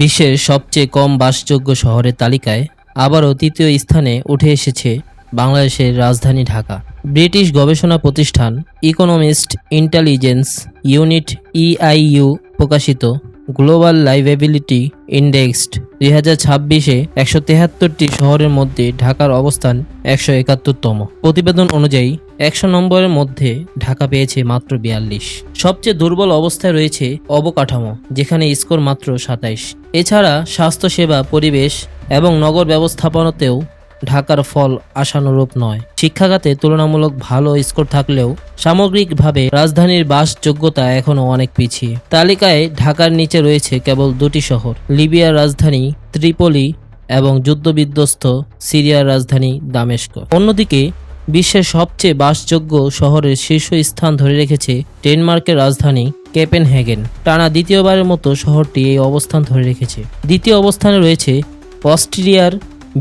বিশ্বের সবচেয়ে কম বাসযোগ্য শহরের তালিকায় আবারও তৃতীয় স্থানে উঠে এসেছে বাংলাদেশের রাজধানী ঢাকা। ব্রিটিশ গবেষণা প্রতিষ্ঠান ইকোনমিস্ট ইন্টেলিজেন্স ইউনিট ইআইইউ প্রকাশিত গ্লোবাল লাইভেবিলিটি ইন্ডেক্সড 2026-এ 173টি শহরের মধ্যে ঢাকার অবস্থান 171তম। প্রতিবেদন অনুযায়ী 100 নম্বরের মধ্যে ঢাকা পেয়েছে মাত্র 42। সবচেয়ে দুর্বল অবস্থায় রয়েছে অবকাঠামো, যেখানে স্কোর মাত্র 27। এছাড়া স্বাস্থ্যসেবা, পরিবেশ এবং নগর ব্যবস্থাপনাতেও ঢাকার ফল আশানুরূপ নয়। শিক্ষাখাতে তুলনামূলক ভালো স্কোর থাকলেও সামগ্রিকভাবে রাজধানীর বাসযোগ্যতা এখনও অনেক পিছিয়ে। তালিকায় ঢাকার নিচে রয়েছে কেবল দুটি শহর, লিবিয়ার রাজধানী ত্রিপলি এবং যুদ্ধবিধ্বস্ত সিরিয়ার রাজধানী দামেস্ক। অন্যদিকে বিশ্বের সবচেয়ে বাসযোগ্য শহরের শীর্ষ স্থান ধরে রেখেছে ডেনমার্কের রাজধানী কোপেনহেগেন। টানা দ্বিতীয়বারের মতো শহরটি এই অবস্থান ধরে রেখেছে। দ্বিতীয় অবস্থানে রয়েছে অস্ট্রিয়ার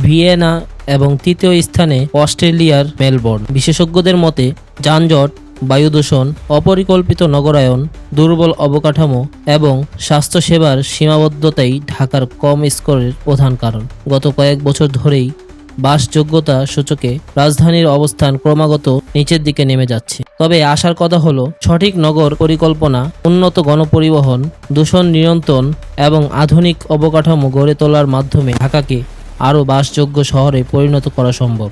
ভিয়েনা এবং তৃতীয় স্থানে অস্ট্রেলিয়ার মেলবোর্ন। বিশেষজ্ঞদের মতে যানজট, বায়ু দূষণ, অপরিকল্পিত নগরায়ন, দুর্বল অবকাঠামো এবং স্বাস্থ্যসেবার সীমাবদ্ধতাই ঢাকার কম স্কোরের প্রধান কারণ। গত কয়েক বছর ধরেই বাসযোগ্যতা সূচকে রাজধানীর অবস্থান ক্রমাগত নিচের দিকে নেমে যাচ্ছে। তবে আশার কথা হলো সঠিক নগর পরিকল্পনা, উন্নত গণপরিবহন, দূষণ নিয়ন্ত্রণ এবং আধুনিক অবকাঠামো গড়ে তোলার মাধ্যমে ঢাকাকে আরও বাসযোগ্য শহরে পরিণত করা সম্ভব।